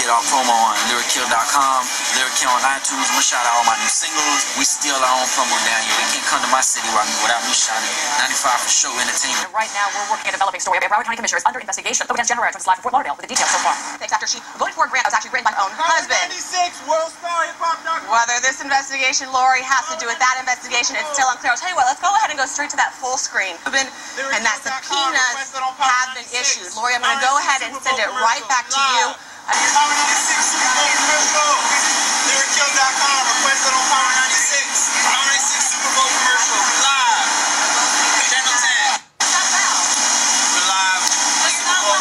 get our promo on Lyrikill.com, Lyrikill on iTunes. I'm gonna shout out all my new singles. We steal our own promo down here. They can't come to my city without me shouting 95 for show entertainment. Right now, we're working a developing story of a Broward County Commissioner is under investigation. Though against Jen Reyes, which is live in Fort Lauderdale with the details so far. Thanks after she voted for a grant that was actually written by her own husband. 96 World Star Hip Hop Doctor. Whether this investigation, Lori, has to do with that investigation, it's still unclear. I'll tell you what, let's go ahead and go straight to that full screen. And that subpoenas have been issued. Lori, I'm going to go ahead and send it right back to you. Power 96 Super Bowl commercial. Lyrikill.com, requested on Power 96. Power 96 Super Bowl commercial. Live. Channel 10. We're live. Super Bowl.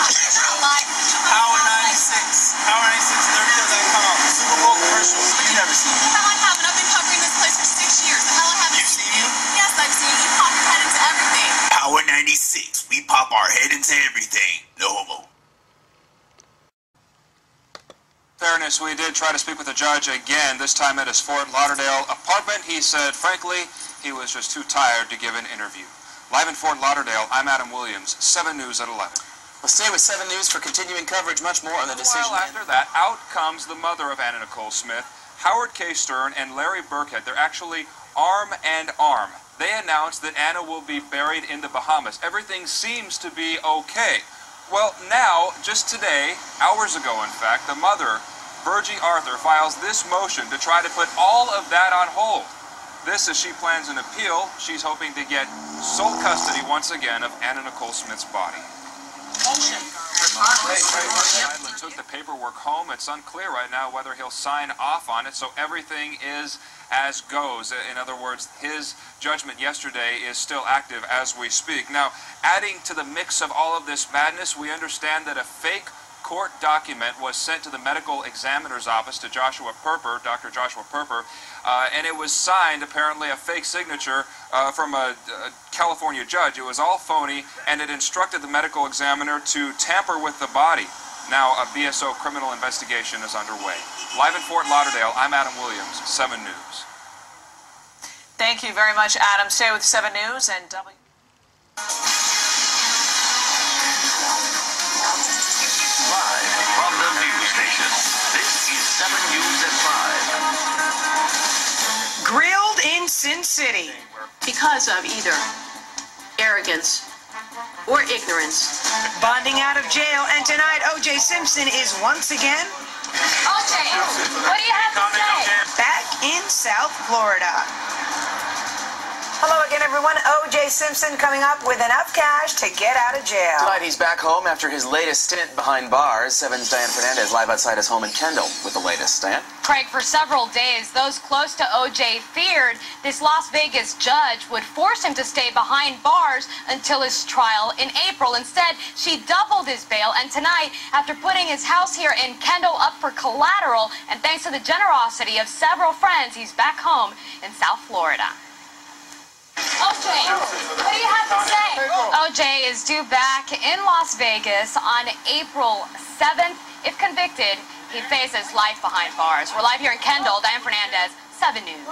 Power 96. Power 96, Lyrikill.com. Super Bowl commercial. You never seen me. Hell, I haven't. I've been covering this place for 6 years. The hell, I haven't. You've seen me? Yes, I've seen you. You pop your head into everything. Power 96. We pop our head into everything. No homo. Fairness, we did try to speak with the judge again, this time at his Fort Lauderdale apartment. He said, frankly, he was just too tired to give an interview. Live in Fort Lauderdale, I'm Adam Williams, 7 News at 11. We'll stay with 7 News for continuing coverage, much more on the decision. Well, after that, out comes the mother of Anna Nicole Smith, Howard K. Stern, and Larry Burkhead. They're actually arm and arm. They announced that Anna will be buried in the Bahamas. Everything seems to be okay. Well, now, just today, hours ago in fact, the mother, Virgie Arthur, files this motion to try to put all of that on hold. This as she plans an appeal. She's hoping to get sole custody once again of Anna Nicole Smith's body. Island took the paperwork home. It's unclear right now whether he'll sign off on it, so everything is as goes. In other words, his judgment yesterday is still active as we speak. Now, adding to the mix of all of this madness, we understand that a fake court document was sent to the medical examiner's office to Joshua Perper, Dr. Joshua Perper, and it was signed, apparently a fake signature from a California judge. It was all phony, and it instructed the medical examiner to tamper with the body. Now, a BSO criminal investigation is underway. Live in Fort Lauderdale, I'm Adam Williams, 7 News. Thank you very much, Adam. Stay with 7 News and W. Live from the news station, this is 7 News at 5. Grilled in Sin City. Because of either arrogance or ignorance. Bonding out of jail, and tonight O.J. Simpson is once again OJ, what do you have to say? back in South Florida. Hello again, everyone. O.J. Simpson coming up with enough cash to get out of jail. Tonight he's back home after his latest stint behind bars. 7's Diane Fernandez live outside his home in Kendall with the latest. Diane? Craig, for several days, those close to O.J. feared this Las Vegas judge would force him to stay behind bars until his trial in April. Instead, she doubled his bail, and tonight, after putting his house here in Kendall up for collateral, and thanks to the generosity of several friends, he's back home in South Florida. OJ, what do you have to say? O.J. is due back in Las Vegas on April 7th. If convicted, he faces life behind bars. We're live here in Kendall. Diane Fernandez, 7 News.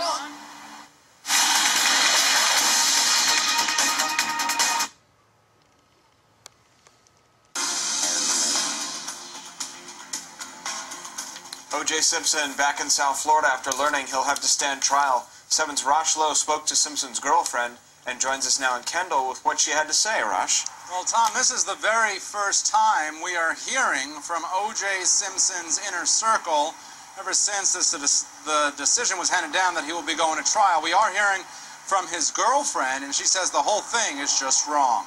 O.J. Simpson back in South Florida after learning he'll have to stand trial. 7's Rosh Lowe spoke to Simpson's girlfriend and joins us now in Kendall with what she had to say. Rosh? Well, Tom, this is the very first time we are hearing from O.J. Simpson's inner circle ever since the decision was handed down that he will be going to trial. We are hearing from his girlfriend, and she says the whole thing is just wrong.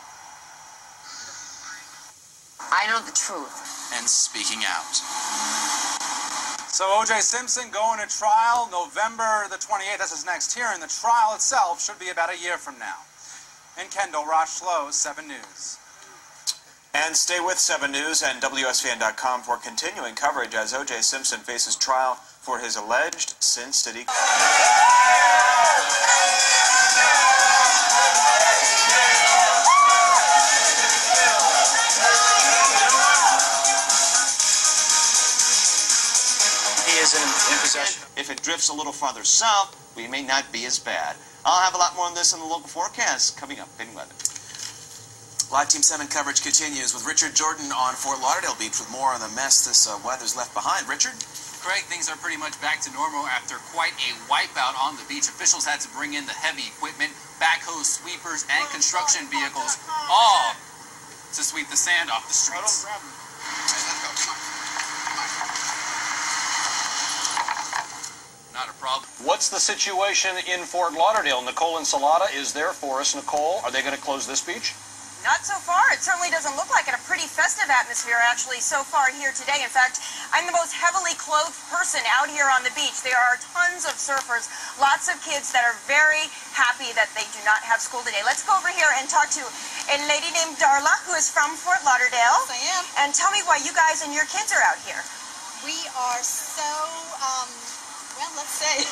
I know the truth. And speaking out. So O.J. Simpson going to trial November the 28th. That's his next hearing. The trial itself should be about a year from now. In Kendall, Rosh Lowe, 7 News. And stay with 7 News and WSVN.com for continuing coverage as O.J. Simpson faces trial for his alleged Sin City. In possession. If it drifts a little farther south, we may not be as bad. I'll have a lot more on this in the local forecast coming up in 11. Live Team 7 coverage continues with Richard Jordan on Fort Lauderdale Beach with more on the mess this weather's left behind. Richard? Craig, things are pretty much back to normal after quite a wipeout on the beach. Officials had to bring in the heavy equipment, backhoes, sweepers, and construction vehicles, all to sweep the sand off the streets. Not a problem. What's the situation in Fort Lauderdale? Nicole Ensalada is there for us. Nicole, are they going to close this beach? Not so far. It certainly doesn't look like it. A pretty festive atmosphere, actually, so far here today. In fact, I'm the most heavily clothed person out here on the beach. There are tons of surfers, lots of kids that are very happy that they do not have school today. Let's go over here and talk to a lady named Darla, who is from Fort Lauderdale. Yes, I am. And tell me why you guys and your kids are out here. We are so, well, let's say,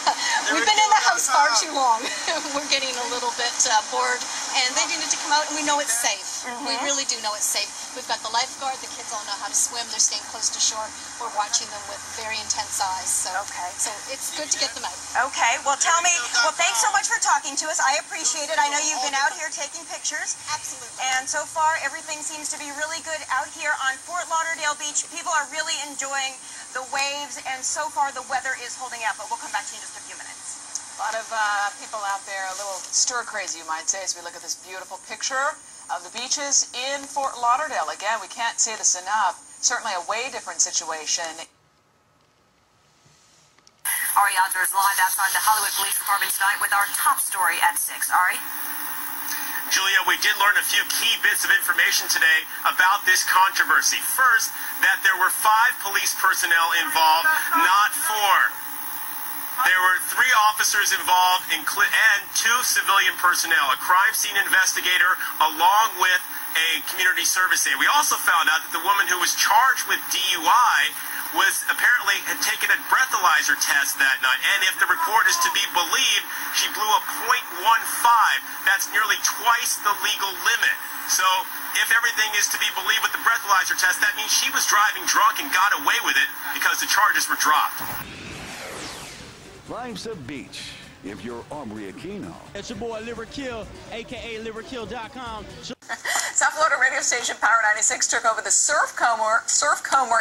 we've been in the house far too long. We're getting a little bit bored, and they needed to come out, and we know it's safe. We really do know it's safe. We've got the lifeguard. The kids all know how to swim. They're staying close to shore. We're watching them with very intense eyes. So, so it's good to get them out. Okay. Well, tell me. Well, thanks so much for talking to us. I appreciate it. I know you've been out here taking pictures. Absolutely. And so far, everything seems to be really good out here on Fort Lauderdale Beach. People are really enjoying the waves, and so far the weather is holding out. But we'll come back to you in just a few minutes. A lot of people out there, a little stir-crazy, you might say, as we look at this beautiful picture of the beaches in Fort Lauderdale. Again, we can't say this enough. Certainly a way different situation. Ari Alger is live outside the Hollywood Police Department tonight with our top story at 6. Ari? Julia, we did learn a few key bits of information today about this controversy. First, that there were 5 police personnel involved, not 4. There were 3 officers involved and 2 civilian personnel, a crime scene investigator along with a community service aide. We also found out that the woman who was charged with DUI was apparently had taken a breathalyzer test that night, and if the report is to be believed, she blew a .15. That's nearly twice the legal limit. So if everything is to be believed with the breathalyzer test, that means she was driving drunk and got away with it because the charges were dropped. Life's a beach if you're Aubrey Aquino. It's your boy Lyrikill, a.k.a. Lyrikill.com. South Florida radio station Power 96 took over the Surf Coma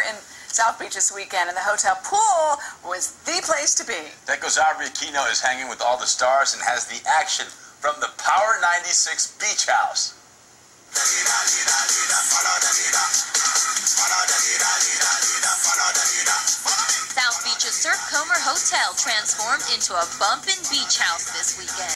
in South Beach this weekend, and the hotel pool was the place to be. Deco's Aubrey Aquino is hanging with all the stars and has the action from the Power 96 Beach House. South Beach's Surf Coma Hotel transformed into a bumpin' beach house this weekend.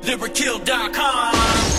Lyrikill.com